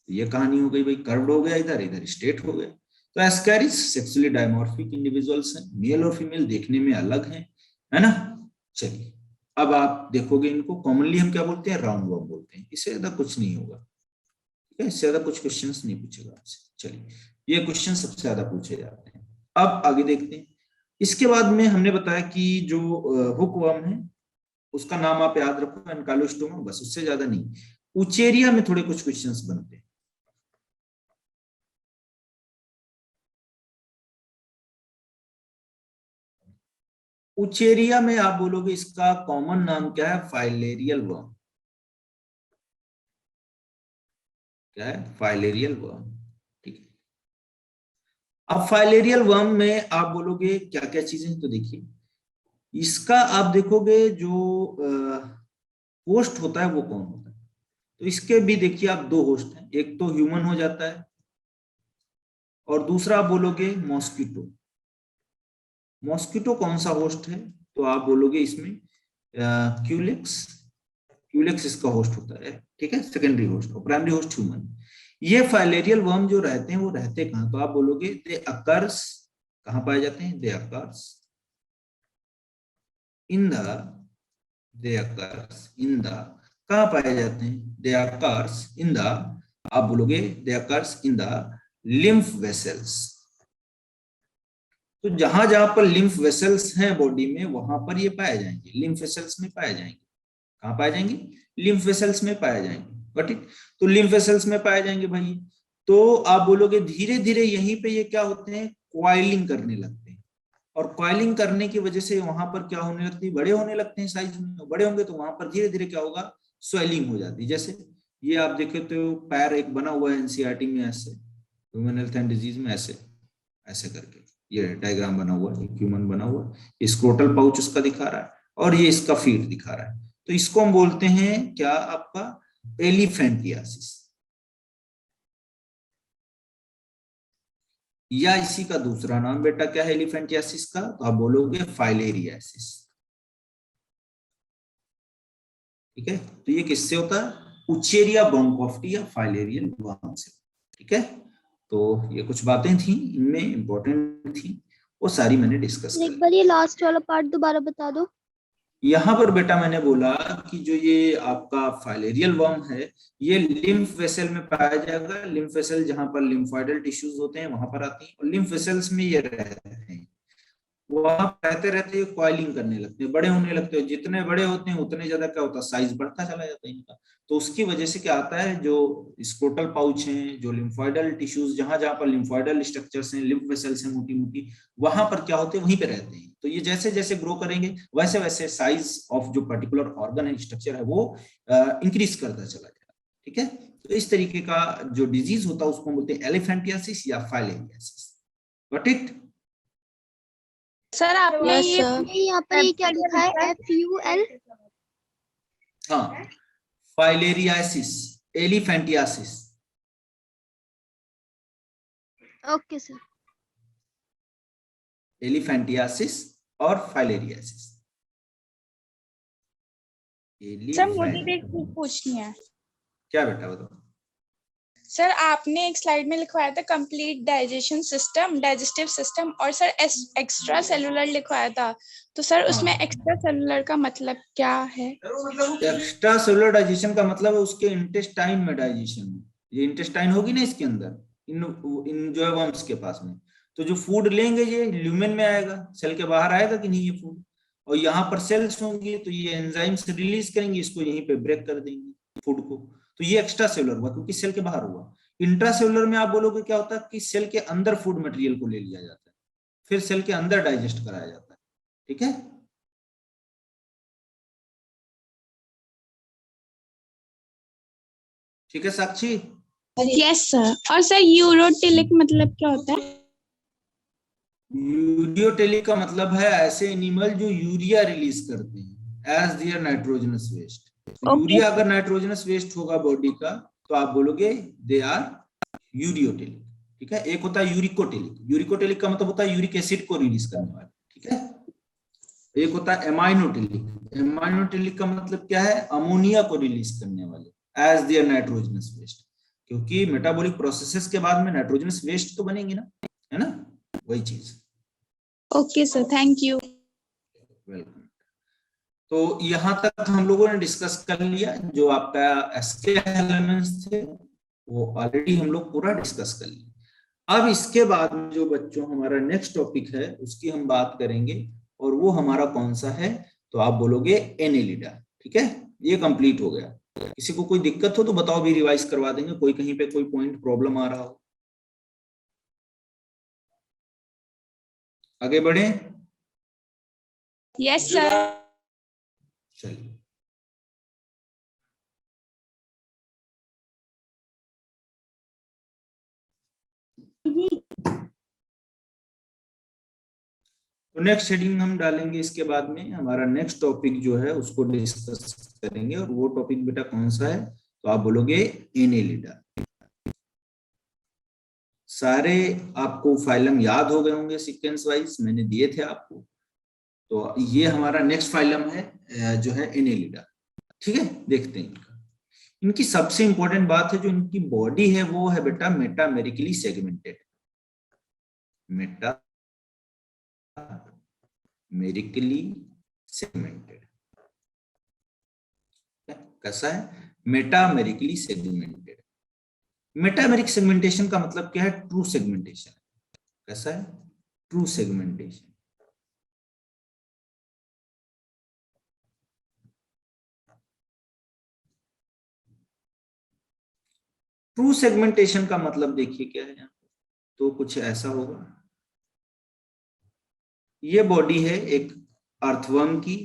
ये कहानी हो गई भाई, कर्व्ड हो गया इधर, इधर स्ट्रेट हो गया। तो एस्कैरिस सेक्सुअली डायमॉर्फिक इंडिविजुअल्स हैं, मेल और फीमेल देखने में अलग हैं, है ना। चलिए अब आप देखोगे इनको कॉमनली हम क्या बोलते हैं, राउंड वर्म बोलते हैं। इससे ज्यादा कुछ नहीं होगा, ठीक है, इससे ज्यादा कुछ क्वेश्चंस नहीं पूछेगा आपसे। चलिए ये क्वेश्चन सबसे ज्यादा पूछे जाते हैं। अब आगे देखते हैं। इसके बाद में हमने बताया कि जो हुक वर्म है उसका नाम आप याद रखो, एनकाइलोस्टोमा, बस, उससे ज्यादा नहीं। उचेरिया में थोड़े कुछ क्वेश्चंस बनते हैं। उचेरिया में आप बोलोगे इसका कॉमन नाम क्या है, फाइलेरियल वर्म। क्या है, फाइलेरियल वर्म। ठीक है, अब फाइलेरियल वर्म में आप बोलोगे क्या क्या चीजें, तो देखिए इसका आप देखोगे जो होस्ट होता है वो कौन होता है। तो इसके भी देखिए आप दो होस्ट हैं, एक तो ह्यूमन हो जाता है और दूसरा आप बोलोगे मॉस्किटो। मॉस्किटो कौन सा होस्ट है, तो आप बोलोगे इसमें क्यूलेक्स। क्यूलेक्स इसका होस्ट होता है, ठीक है, सेकेंडरी होस्ट, और प्राइमरी होस्ट ह्यूमन। ये फाइलेरियल वर्म जो रहते हैं वो रहते कहाँ, तो आप बोलोगे दे अकर्स, कहाँ पाए जाते हैं, they occurs in the, they occurs in the, कहाँ पाए जाते हैं, दे अकर्स इन द, आप बोलोगे they occurs in the lymph vessels. तो जहां जहां पर लिम्फ वेसल्स हैं बॉडी में वहां पर ये पाए जाएंगे, लिम्फ वेसल्स में पाए जाएंगे। कहाँ पाए जाएंगे, लिम्फ वेसल्स में पाए जाएंगे। Got it. तो लिम्फ वेसल्स में पाए जाएंगे भाई। तो आप बोलोगे धीरे धीरे यहीं पे ये क्या होते हैं, क्वाइलिंग करने लगते हैं, और क्वाइलिंग करने की वजह से वहां पर क्या होने लगती है, बड़े होने लगते हैं साइज में। बड़े होंगे तो वहां पर धीरे धीरे क्या होगा, स्वेलिंग हो जाती है। जैसे ये आप देखे तो पैर एक बना हुआ है एनसीईआरटी में ऐसे, ह्यूमन हेल्थ एंड डिजीज में, ऐसे ऐसे करके ये डायग्राम बना हुआ है, एक ह्यूमन बना हुआ है, स्क्रोटल पाउच उसका दिखा रहा है और ये इसका फीट दिखा रहा है। तो इसको हम बोलते हैं क्या, आपका एलिफेंटियासिस, या इसी का दूसरा नाम बेटा क्या है एलिफेंटियासिस का, तो आप बोलोगे फाइलेरियासिस। ठीक है, तो ये किससे होता है, उचेरिया ब्रोंकोफ्टी या फाइलेरियल वर्म से। ठीक है, तो ये कुछ बातें थी इनमें इंपॉर्टेंट थी, वो सारी मैंने डिस्कस एक बार ये लास्ट वाला पार्ट दोबारा बता दो। यहाँ पर बेटा मैंने बोला कि जो ये आपका फाइलेरियल वर्म है ये लिम्फ वेसल में पाया जाएगा। लिम्फ वेसल जहां पर लिम्फोइडल टिश्यूज होते हैं वहां पर आती है, और लिम्फ वेसल्स में ये रहते हैं। वहां रहते रहते क्वाइलिंग करने लगते हैं, बड़े होने लगते हैं। जितने बड़े होते हैं उतने ज्यादा क्या होता है, साइज बढ़ता चला जाता है इनका। तो उसकी वजह से क्या आता है, जो स्क्रोटल पाउच हैं, जो लिम्फोइडल टिश्यूज, जहां जहां पर लिम्फोइडल स्ट्रक्चर्स हैं, लिम्फ वेसल्स हैं मोटी मोटी, वहां पर क्या होते हैं, वहीं पे रहते हैं। तो ये जैसे जैसे ग्रो करेंगे वैसे वैसे साइज ऑफ जो पर्टिकुलर ऑर्गन है, स्ट्रक्चर है, वो इंक्रीज करता चला जाएगा। ठीक है, तो इस तरीके का जो डिजीज होता है उसको बोलते हैं एलिफेंटियासिस या फाइलेरियासिस। Got it. सर आपने Yes, ये sir. यहाँ पर ये क्या लिखा है, FUL? हाँ, filariasis, elephantiasis. Okay sir. Elephantiasis और फाइलेरियासिस। सर मुझे एक चीज पूछनी है। क्या बेटा बताओ। सर आपने एक स्लाइड में लिखवाया था complete digestion system, digestive system, और सर एक्स्ट्रा सेलुलर लिखवाया था। तो सर उसमें एक्स्ट्रा सेलुलर का मतलब क्या है? एक्स्ट्रा सेलुलर डाइजेशन का मतलब है उसके इंटेस्टाइन में डाइजेशन। ये इंटेस्टाइन होगी ना इसके अंदर, इन जो है वर्म्स के पास में, तो जो फूड लेंगे ये ल्यूमेन में आएगा, सेल के बाहर आएगा कि नहीं ये फूड, और यहाँ पर सेल्स होंगी तो ये एंजाइम्स रिलीज करेंगे, इसको यहीं पे ब्रेक कर देंगे फूड को। तो ये एक्स्ट्रा सेलुलर हुआ क्योंकि सेल के बाहर हुआ। इंट्रा सेलुलर में आप बोलोगे क्या होता है कि सेल के अंदर फूड मटेरियल को ले लिया जाता है, फिर सेल के अंदर डाइजेस्ट कराया जाता है। ठीक है, ठीक है साक्षी। Yes sir. और सर यूरोटिलिक मतलब क्या होता है? यूरियोटेलिक का मतलब है ऐसे एनिमल जो यूरिया रिलीज करते हैं as their nitrogenous waste. Urea अगर नाइट्रोजनस वेस्ट होगा बॉडी का तो आप बोलोगे दे आर यूरियोटेलिक। ठीक है, एक होता है यूरिकोटेलिक। यूरिकोटेलिक का मतलब होता है यूरिक एसिड को रिलीज करने वाला। ठीक है, एक होता है एमाइनोटेलिक। एमाइनोटेलिक का मतलब क्या है, अमोनिया को रिलीज करने वाले एज देयर नाइट्रोजनस वेस्ट, क्योंकि मेटाबॉलिक प्रोसेसेस के बाद में नाइट्रोजनस वेस्ट तो बनेंगे ना, है ना, वही चीज। Okay sir, thank you. Welcome. तो यहां तक हम लोगों ने डिस्कस कर लिया, जो आपका एसके एलिमेंट्स थे वो ऑलरेडी हम लोग पूरा डिस्कस कर लिया। अब इसके बाद में जो बच्चों हमारा नेक्स्ट टॉपिक है उसकी हम बात करेंगे, और वो हमारा कौन सा है, तो आप बोलोगे एनेलिडा। ठीक है, ये कंप्लीट हो गया। किसी को कोई दिक्कत हो तो बताओ, भी रिवाइज करवा देंगे, कोई कहीं पे कोई पॉइंट प्रॉब्लम आ रहा हो। आगे बढ़े? Yes sir. चलिए, तो नेक्स्ट हेडिंग हम डालेंगे। इसके बाद में हमारा नेक्स्ट टॉपिक जो है उसको डिस्कस करेंगे, और वो टॉपिक बेटा कौन सा है, तो आप बोलोगे एनेलिडा। सारे आपको फाइलम याद हो गए होंगे सीक्वेंस वाइज, मैंने दिए थे आपको। तो ये हमारा नेक्स्ट फाइलम है जो है एनेलिडा। ठीक है, देखते हैं इनकी सबसे इंपॉर्टेंट बात है, जो इनकी बॉडी है वो है बेटा मेटामेरिकली सेगमेंटेड। मेटामेरिकली सेगमेंटेड कैसा है, मेटामेरिकली सेगमेंटेड। मेटामेरिक सेगमेंटेशन का मतलब क्या है, ट्रू सेगमेंटेशन। कैसा है, ट्रू सेगमेंटेशन। ट्रू सेगमेंटेशन का मतलब देखिए क्या है, तो कुछ ऐसा होगा। ये बॉडी है एक अर्थवर्म की,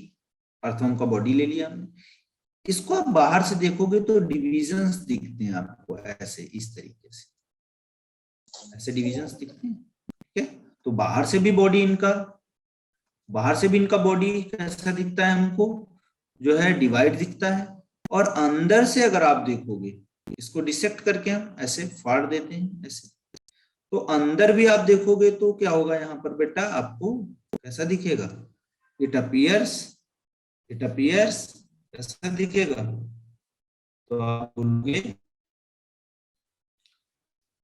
अर्थवर्म का बॉडी ले लिया हमने। इसको आप बाहर से देखोगे तो डिविजन्स दिखते हैं आपको ऐसे, इस तरीके से ऐसे डिविजन्स दिखते हैं। ठीक है, तो बाहर से भी इनका बॉडी कैसा दिखता है हमको, जो है डिवाइड दिखता है। और अंदर से अगर आप देखोगे, इसको डिसेक्ट करके हम ऐसे फाड़ देते हैं ऐसे, तो अंदर भी आप देखोगे तो क्या होगा यहाँ पर बेटा, आपको कैसा दिखेगा, इट अपीयर्स कैसा दिखेगा, तो आप बोलोगे,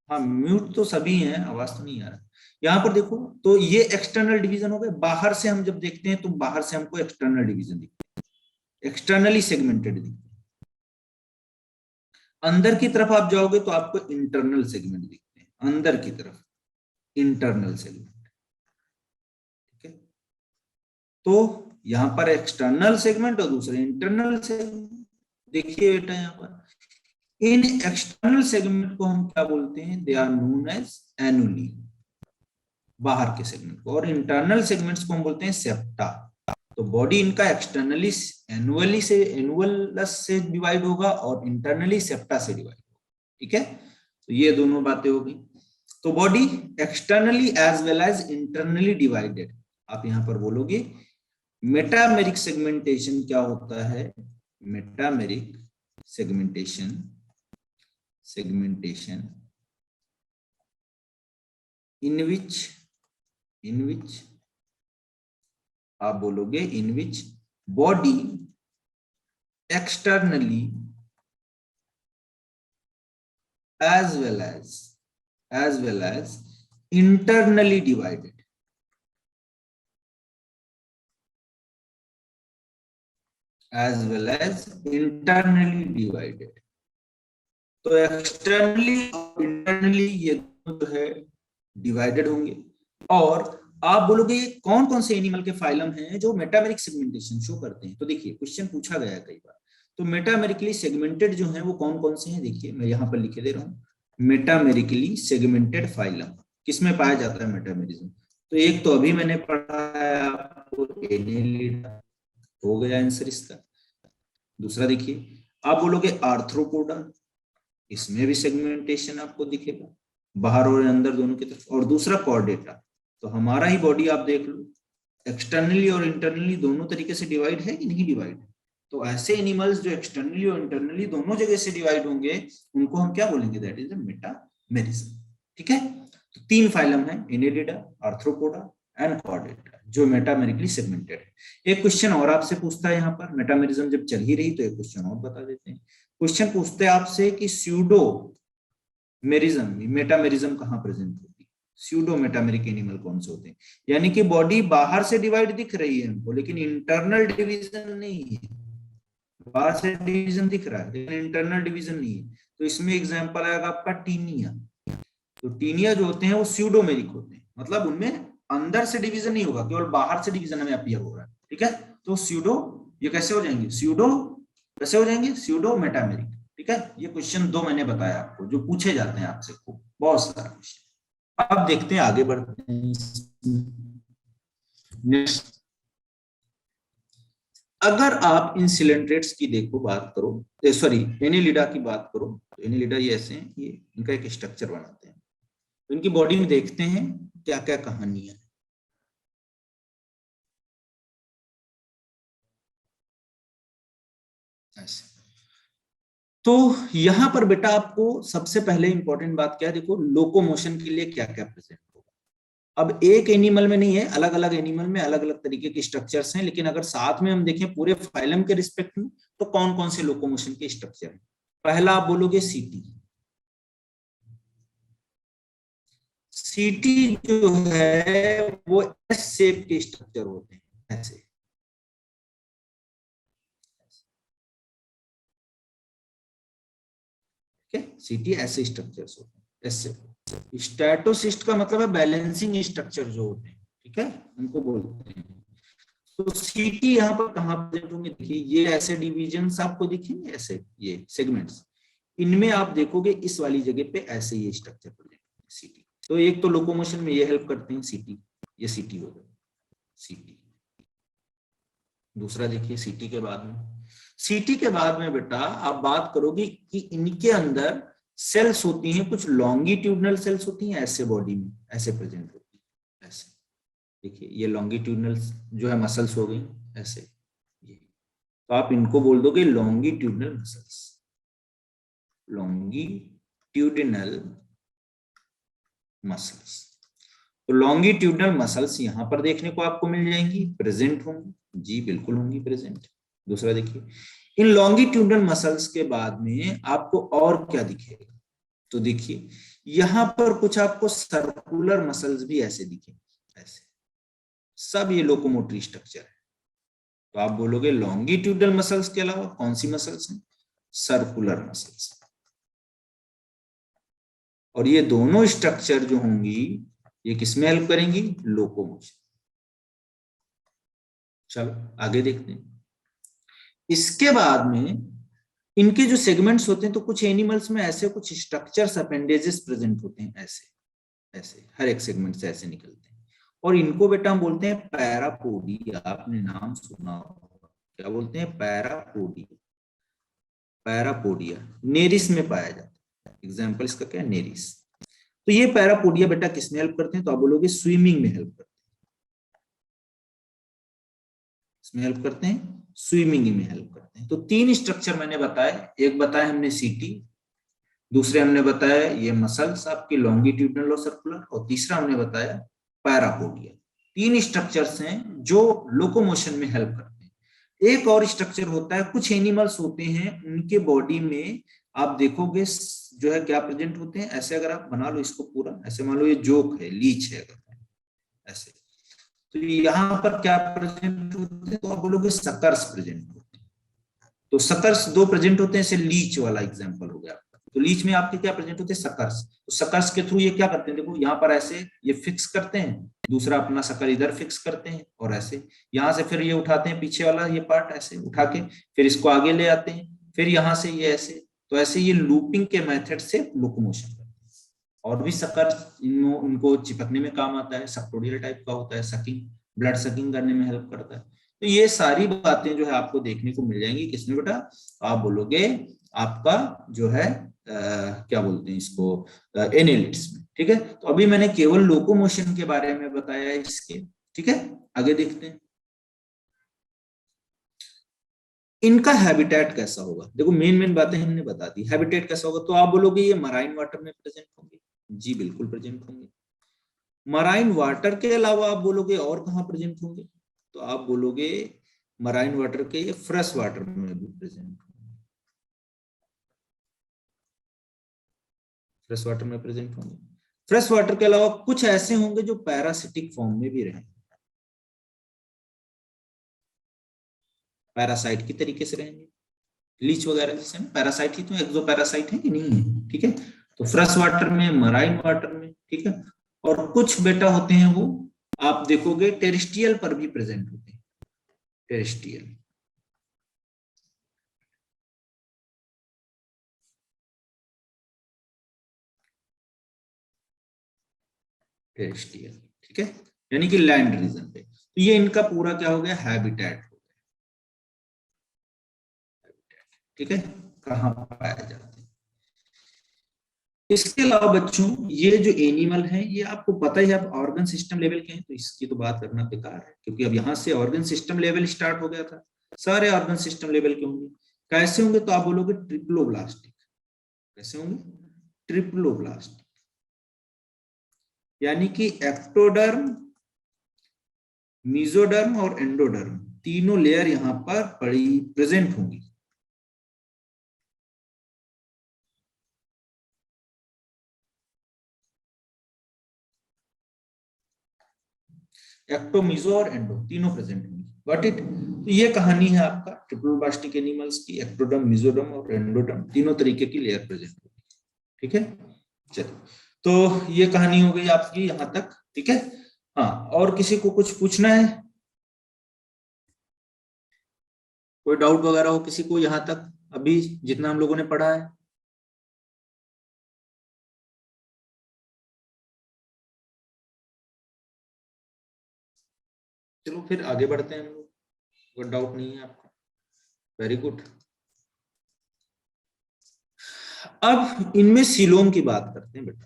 हाँ म्यूट तो सभी हैं, आवाज तो नहीं आ रहा। यहाँ पर देखो तो ये एक्सटर्नल डिवीजन हो गए। बाहर से हम जब देखते हैं तो बाहर से हमको एक्सटर्नल डिवीजन दिखते हैं, एक्सटर्नली सेगमेंटेड दिखते हैं। अंदर की तरफ आप जाओगे तो आपको इंटरनल सेगमेंट दिखते हैं, अंदर की तरफ इंटरनल सेगमेंट। ठीक है, तो यहाँ पर एक्सटर्नल सेगमेंट और दूसरे इंटरनल सेगमेंट। देखिए बेटा यहाँ पर इन एक्सटर्नल सेगमेंट को हम क्या बोलते हैं, दे आर नोन एज एनुली, बाहर के सेगमेंट को, और इंटरनल सेगमेंट्स को हम बोलते हैं सेप्टा। तो बॉडी इनका एक्सटर्नली एनुअलस से डिवाइड होगा और इंटरनली सेप्टा से डिवाइड होगा। ठीक है, तो ये दोनों बातें होगी। तो body externally as well as internally divided. आप यहां पर बोलोगे मेटामेरिक सेगमेंटेशन क्या होता है, मेटामेरिक सेगमेंटेशन in which आप बोलोगे in which body externally as well as internally divided. As well as internally divided. तो एक्सटर्नली और इंटरनली ये दोनों जो है डिवाइडेड होंगे। और आप बोलोगे कौन कौन से एनिमल के फाइलम हैं जो मेटामेरिक सेगमेंटेशन शो करते हैं। तो देखिए क्वेश्चन पूछा गया है कई बार, तो मेटामेरिकली सेगमेंटेड जो है वो कौन कौन से हैं, देखिए मैं यहाँ पर लिखे दे रहा हूँ। मेटामेरिकली सेगमेंटेड फाइलम किसमें पाया जाता है मेटामेरिज्म, तो एक तो अभी मैंने पढ़ा है आपको एनेलिडा, हो गया आंसर इसका। दूसरा देखिए आप बोलोगे आर्थ्रोपोडा, इसमें भी सेगमेंटेशन आपको दिखेगा बाहर और अंदर दोनों की तरफ। और दूसरा कॉर्डेटा, तो हमारा ही बॉडी आप देख लो, एक्सटर्नली और इंटरनली दोनों तरीके से डिवाइड है कि नहीं डिवाइड है। तो ऐसे एनिमल्स जो एक्सटर्नली और इंटरनली दोनों जगह से डिवाइड होंगे उनको हम क्या बोलेंगे, दैट इज मेटामेरिज्म। ठीक है, तो 3 फाइलम है, एनेलिडा, आर्थ्रोपोडा एंड कॉर्डेटा, जो मेटामेरिकली सेगमेंटेड है। एक क्वेश्चन और आपसे पूछता है यहाँ पर, मेटामेरिज्म जब चल ही रही तो एक क्वेश्चन और बता देते हैं। क्वेश्चन पूछते हैं आपसे कि स्यूडो मेरिज्म, मेटामेरिज्म कहाँ प्रेजेंट होती है, स्यूडो मेटामेरिक एनिमल कौन से होते हैं, यानी कि बॉडी बाहर से डिवाइड दिख रही है हमको लेकिन इंटरनल डिवीजन नहीं है, बाहर से डिवीजन दिख रहा है लेकिन इंटरनल डिवीजन नहीं है। तो इसमें एग्जांपल आएगा आपका टीनिया। तो टीनिया जो होते हैं वो स्यूडोमेरिक होते हैं, मतलब उनमें अंदर से डिवीजन नहीं होगा, केवल बाहर से डिवीजन हमें अपीयर हो रहा है। ठीक है, तो स्यूडो ये कैसे हो जाएंगे, स्यूडो कैसे हो जाएंगे, स्यूडो मेटामेरिक। ठीक है, ये क्वेश्चन 2 मैंने बताया आपको जो पूछे जाते हैं आपसे, बहुत सारे क्वेश्चन। अब देखते हैं, आगे बढ़ते हैं। नेक्स्ट, अगर आप इन सिलेंट्रेट्स की देखो बात करो, सॉरी एनिलिडा की बात करो, तो एनिलिडा ये ऐसे हैं, ये इनका एक स्ट्रक्चर बनाते हैं। तो इनकी बॉडी में देखते हैं क्या क्या कहानियां है। ऐसे तो यहां पर बेटा आपको सबसे पहले इंपॉर्टेंट बात क्या है, देखो लोकोमोशन के लिए क्या क्या प्रेजेंट होगा। अब एक एनिमल में नहीं है, अलग अलग एनिमल में अलग अलग तरीके के स्ट्रक्चर्स हैं, लेकिन अगर साथ में हम देखें पूरे फाइलम के रिस्पेक्ट में तो कौन कौन से लोकोमोशन के स्ट्रक्चर हैं। पहला आप बोलोगे सीटी। सीटी जो है वो एस शेप के स्ट्रक्चर होते हैं, ऐसे सीटी ऐसे स्ट्रक्चर्स होते हैं ऐसे। स्टैटोसिस्ट का मतलब है बैलेंसिंग स्ट्रक्चर जो होते हैं, ठीक है, उनको बोलते हैं। तो सीटी यहाँ पर कहाँ प्रेजेंट होंगे, देखिए ये ऐसे डिविजन्स आपको दिखेंगे, ऐसे ये सेगमेंट्स, इनमें आप देखोगे इस वाली जगह पे ऐसे ये स्ट्रक्चर प्रेजेंट होंगे सीटी। तो एक तो लोकोमोशन में ये हेल्प करते हैं सीटी, ये सीटी हो गया सीटी। दूसरा देखिए सीटी के बाद में, सीटी के बाद में बेटा आप बात करोगे कि इनके अंदर सेल्स होती हैं, कुछ लॉन्गिट्यूडनल सेल्स होती हैं ऐसे बॉडी में, ऐसे प्रेजेंट होती है ऐसे। देखिए ये लॉन्गिट्यूडनल जो है मसल्स हो गई ऐसे, ये तो आप इनको बोल दोगे लॉन्गिट्यूडनल मसल्स, लॉन्गिट्यूडनल मसल्स। तो लॉन्गिट्यूडनल मसल्स यहां पर देखने को आपको मिल जाएंगी, प्रेजेंट होंगी, जी बिल्कुल होंगी प्रेजेंट। दूसरा देखिए इन लॉन्गिट्यूडनल मसल्स के बाद में आपको और क्या दिखेगा, तो देखिए यहां पर कुछ आपको सर्कुलर मसल्स भी ऐसे दिखेंगे ऐसे, सब ये लोकोमोटरी स्ट्रक्चर है। तो आप बोलोगे लॉन्गिट्यूडनल मसल्स के अलावा कौन सी मसल्स हैं, सर्कुलर मसल्स। और ये दोनों स्ट्रक्चर जो होंगी ये किसमें हेल्प करेंगी, लोकोमोशन। चलो आगे देखते हैं। इसके बाद में इनके जो सेगमेंट्स होते हैं, तो कुछ एनिमल्स में ऐसे कुछ स्ट्रक्चर्स अपेंडेजेस प्रेजेंट होते हैं ऐसे ऐसे, हर एक सेगमेंट से ऐसे निकलते हैं, और इनको बेटा हम बोलते हैं पैरापोडिया। आपने नाम सुना होगा, क्या बोलते हैं, पैरापोडिया। पैरापोडिया नेरिस में पाया जाता है, एग्जाम्पल इसका क्या है, नेरिस। तो ये पैरापोडिया बेटा किसमें हेल्प करते हैं, तो आप बोलोगे स्विमिंग में हेल्प करते हैं, इसमें हेल्प करते हैं, स्विमिंग में हेल्प करते हैं। तो 3 स्ट्रक्चर मैंने बताया, एक बताया हमने सीटी, दूसरे हमने बताया ये मसल्स आपके लॉन्गिट्यूडनल और सर्कुलर, और तीसरा हमने बताया पैरापोडिया। 3 स्ट्रक्चर्स हैं जो लोकोमोशन में हेल्प करते हैं। एक और स्ट्रक्चर होता है, कुछ एनिमल्स होते हैं उनके बॉडी में आप देखोगे जो है क्या प्रेजेंट होते हैं ऐसे। अगर आप बना लो इसको पूरा ऐसे, मान लो ये जोक है, लीच है ऐसे, तो यहाँ पर क्या प्रेजेंट होते हैं, तो आप बोलोगे सकर्स प्रेजेंट होते हैं। तो सकर्स 2 प्रेजेंट होते हैं, जैसे लीच वाला एग्जांपल हो गया आपका। तो लीच में आपके क्या प्रेजेंट होते हैं, सकर्स। तो सकर्स के थ्रू ये क्या करते हैं, देखो यहाँ पर ऐसे ये फिक्स करते हैं, दूसरा अपना सकर इधर फिक्स करते हैं, और ऐसे यहाँ से फिर ये उठाते हैं पीछे वाला ये पार्ट ऐसे उठा के, फिर इसको आगे ले आते हैं, फिर यहाँ से ये ऐसे। तो ऐसे ये लूपिंग के मेथड से लोकोमोशन करते हैं। और भी सकर इनको चिपकने में काम आता है, सक्टोडियल टाइप का होता है, सकिंग, ब्लड सकिंग करने में हेल्प करता है। तो ये सारी बातें जो है आपको देखने को मिल जाएंगी किसमें बेटा, आप बोलोगे आपका जो है क्या बोलते हैं इसको, एनालिटिक्स में। ठीक है, तो अभी मैंने केवल लोकोमोशन के बारे में बताया इसके। ठीक है, आगे देखते हैं इनका हैबिटेट कैसा होगा। देखो मेन बातें हमने बता दी। हैबिटेट कैसा होगा, तो आप बोलोगे ये मराइन वाटर में प्रेजेंट होंगे। जी बिल्कुल प्रेजेंट होंगे। मराइन वाटर के अलावा आप बोलोगे और कहाँ प्रेजेंट होंगे, तो आप बोलोगे मराइन वाटर के ये फ्रेश वाटर में भी प्रेजेंट होंगे। फ्रेश वाटर में प्रेजेंट होंगे। फ्रेश वाटर के अलावा कुछ ऐसे होंगे जो पैरासिटिक फॉर्म में भी रहेंगे, पैरासाइट की तरीके से रहेंगे। लीच वगैरह जैसे पैरासाइट ही तो, एक्सो पैरासाइट है कि नहीं है। ठीक है, तो फ्रेश वाटर में, मराइन वाटर में। ठीक है, और कुछ बेटा होते हैं वो आप देखोगे टेरेस्ट्रियल पर भी प्रेजेंट होते हैं। Terrestrial, terrestrial. ठीक है, यानी कि लैंड रीजन पे। तो ये इनका पूरा क्या हो गया, हैबिटेट हो गया। ठीक है, कहाँ पाया जाता है। इसके अलावा बच्चों ये जो एनिमल है ये आपको पता ही है, आप ऑर्गन सिस्टम लेवल के हैं, तो इसकी तो बात करना बेकार है, क्योंकि अब यहाँ से ऑर्गन सिस्टम लेवल स्टार्ट हो गया था। सारे ऑर्गन सिस्टम लेवल के होंगे। कैसे होंगे, तो आप बोलोगे ट्रिप्लोब्लास्टिक। कैसे होंगे, ट्रिप्लोब्लास्टिक, यानी कि एक्टोडर्म, मीजोडर्म और एंडोडर्म तीनों लेयर यहाँ पर प्रेजेंट होंगी। एक्टो, मीजो और एंडो तीनों प्रेजेंट होंगी। Got it. तो ये कहानी है आपका ट्रिप्लोब्लास्टिक एनिमल्स की। एक्टोडर्म, मीजोडर्म और एंडोडर्म तीनों तरीके की लेयर प्रेजेंट होगी। ठीक है, चलिए, तो ये कहानी हो गई आपकी यहां तक। ठीक है, हाँ, और किसी को कुछ पूछना है, कोई डाउट वगैरह हो किसी को यहां तक, अभी जितना हम लोगों ने पढ़ा है। चलो फिर आगे बढ़ते हैं हम लोग, कोई डाउट नहीं है आपको। Very good. अब इनमें सीलोम की बात करते हैं बेटा।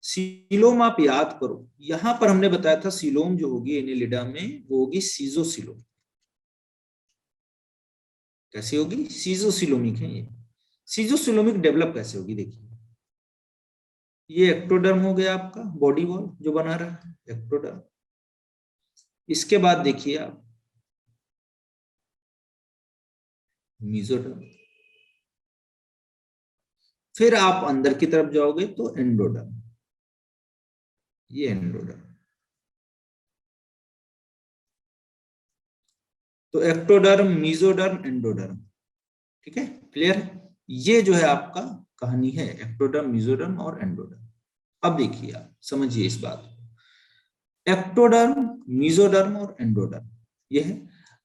सीलोम आप याद करो, यहां पर हमने बताया था सीलोम जो होगी एनिलिडा में वो होगी सीजोसीलोम। कैसी होगी, सीजोसीलोमिक है ये। सीजोसीलोमिक डेवलप कैसे होगी, देखिए ये एक्टोडर्म हो गया आपका, बॉडी वॉल जो बना रहा है एक्टोडर्म। इसके बाद देखिए आप मीजोडर्म, फिर आप अंदर की तरफ जाओगे तो एंडोडर्म, ये एंडोडर्म। तो एक्टोडर्म, मीजोडर्म, एंडोडर्म। ठीक है, क्लियर। ये जो है आपका कहानी है एक्टोडर्म, मीजोडर्म और एंडोडर्म। अब देखिए आप समझिए इस बात को, एक्टोडर्म, मीजोडर्म और एंडोडर्म ये है।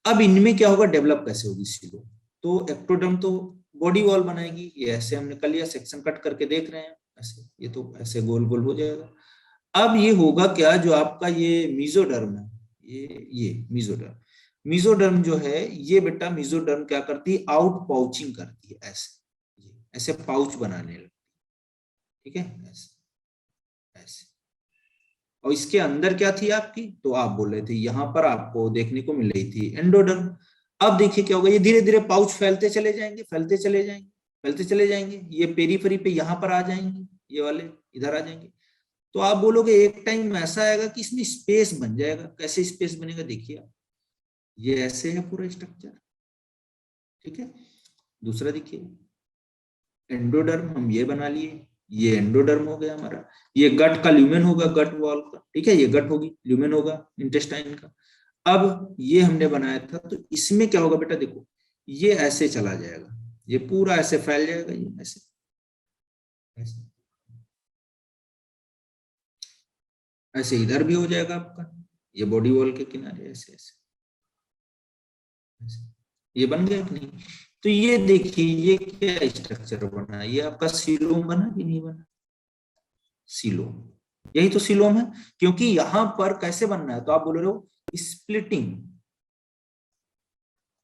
अब इनमें क्या होगा, डेवलप कैसे होगी सीलो। तो एक्टोडर्म तो बॉडी वॉल बनाएगी, ये ऐसे हमने कर लिया, सेक्शन कट करके देख रहे हैं ऐसे, ये तो ऐसे गोल गोल हो जाएगा। अब ये होगा क्या, जो आपका ये मीजोडर्म है, ये मीजोडर्म, मीजोडर्म जो है ये बेटा, मीजोडर्म क्या करती है, आउट पाउचिंग करती है, ऐसे ऐसे पाउच बनाने लगती है। ठीक है, ऐसे ऐसे। और इसके अंदर क्या थी आपकी, तो आप बोल रहे थे यहां पर आपको देखने को मिल रही थी एंडोडर्म। अब देखिए क्या होगा, ये धीरे धीरे पाउच फैलते चले जाएंगे, फैलते चले जाएंगे, फैलते चले जाएंगे, ये पेरीफेरी पे यहाँ पर आ जाएंगे, ये वाले इधर आ जाएंगे। तो आप बोलोगे एक टाइम ऐसा आएगा कि इसमें स्पेस बन जाएगा। कैसे स्पेस बनेगा, देखिए आप, ये ऐसे है पूरा स्ट्रक्चर। ठीक है, दूसरा देखिए एंडोडर्म हम ये बना लिए, ये एंडोडर्म हो गया हमारा। ये गट का ल्यूमेन होगा, गट वॉल का। ठीक है, ये गट होगी, ल्यूमेन होगा इंटेस्टाइन का। अब ये हमने बनाया था, तो इसमें क्या होगा बेटा, देखो ये ऐसे चला जाएगा, ये पूरा ऐसे फैल जाएगा, ये ऐसे ऐसे ऐसे इधर भी हो जाएगा आपका, ये बॉडी वॉल के किनारे ऐसे ऐसे, ऐसे। ये बन गया कि नहीं। तो ये देखिए ये क्या स्ट्रक्चर बना, ये आपका सीलोम बना कि नहीं बना, सीलोम, यही तो सीलोम है। क्योंकि यहां पर कैसे बनना है, तो आप बोल रहे हो स्प्लिटिंग,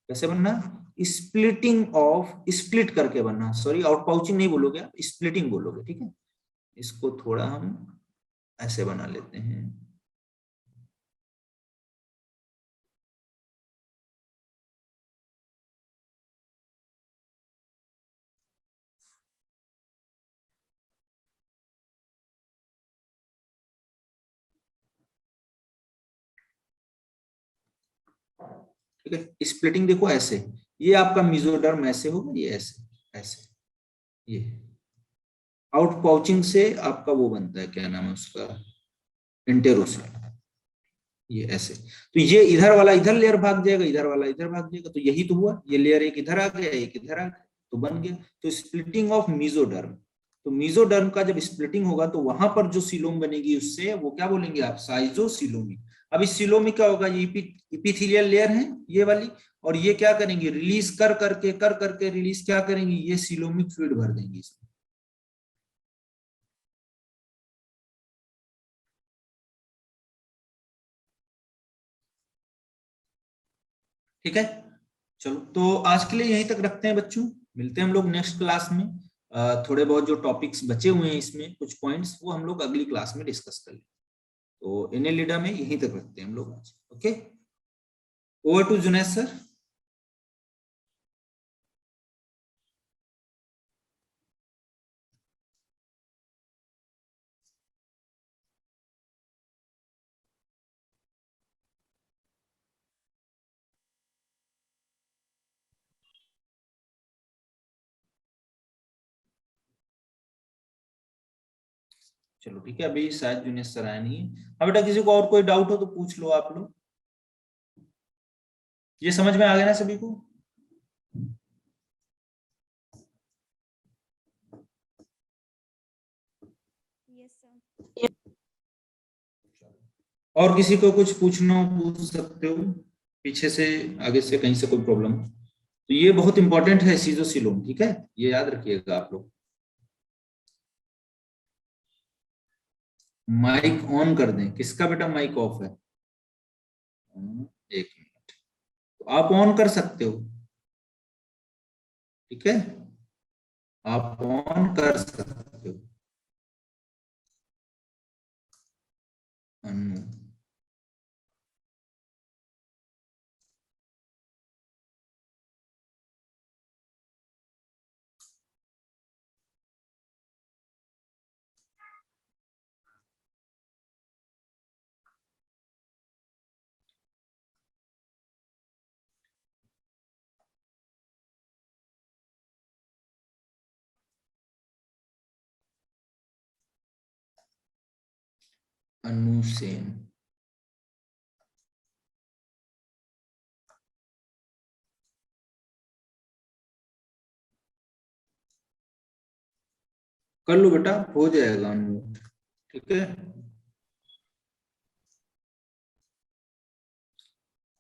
कैसे बनना, स्प्लिटिंग ऑफ, स्प्लिट करके बनना, सॉरी आउट पाउचिंग नहीं बोलोगे आप, स्प्लिटिंग बोलोगे, ठीक है। इसको थोड़ा हम ऐसे बना लेते हैं। ठीक है, स्प्लिटिंग देखो ऐसे, ये आपका मेसोडर्म ऐसे होगा, ये ऐसे ऐसे, ये आउट पाउचिंग से आपका वो बनता है, क्या नाम है उसका, इंटेरोसेल, ये ऐसे। तो ये इधर वाला इधर लेयर भाग जाएगा, इधर वाला इधर भाग जाएगा, तो यही तो हुआ, ये लेयर एक इधर आ गया, एक इधर आ गया, तो बन गया। तो स्प्लिटिंग ऑफ मेसोडर्म, तो मेसोडर्म का जब स्प्लिटिंग होगा तो वहां पर जो सीलोम बनेगी उससे वो क्या बोलेंगे आप, साइजोसीलोमी। अब इस सीलोमी क्या होगा, ये इपिथेलियल लेयर है ये वाली, और ये क्या करेंगे, रिलीज कर करके रिलीज क्या करेंगे, ये सीलोमिक फ्लूइड भर देंगे इसमें। ठीक है, चलो तो आज के लिए यहीं तक रखते हैं बच्चों, मिलते हैं हम लोग नेक्स्ट क्लास में। थोड़े बहुत जो टॉपिक्स बचे हुए हैं इसमें कुछ पॉइंट्स, वो हम लोग अगली क्लास में डिस्कस कर लेंगे। तो एनेलिडा में यहीं तक रखते हैं हम लोग आज। Okay, over to Junaid sir. चलो ठीक है, अभी शायद जुनेद सर आया नहीं है। अब बेटा किसी को और कोई डाउट हो तो पूछ लो आप लोग। ये समझ में आ गया ना सभी को? और किसी को कुछ पूछना हो पूछ सकते हो, पीछे से आगे से कहीं से कोई प्रॉब्लम। तो ये बहुत इंपॉर्टेंट है सीजोसिलोम, ठीक है, ये याद रखिएगा आप लोग। माइक ऑन कर दें, किसका बेटा माइक ऑफ है? एक मिनट, तो आप ऑन कर सकते हो, ठीक है, आप ऑन कर सकते हो। अनु, अनु सेन। कर लो बेटा, हो जाएगा अनम्यूट, ठीक है।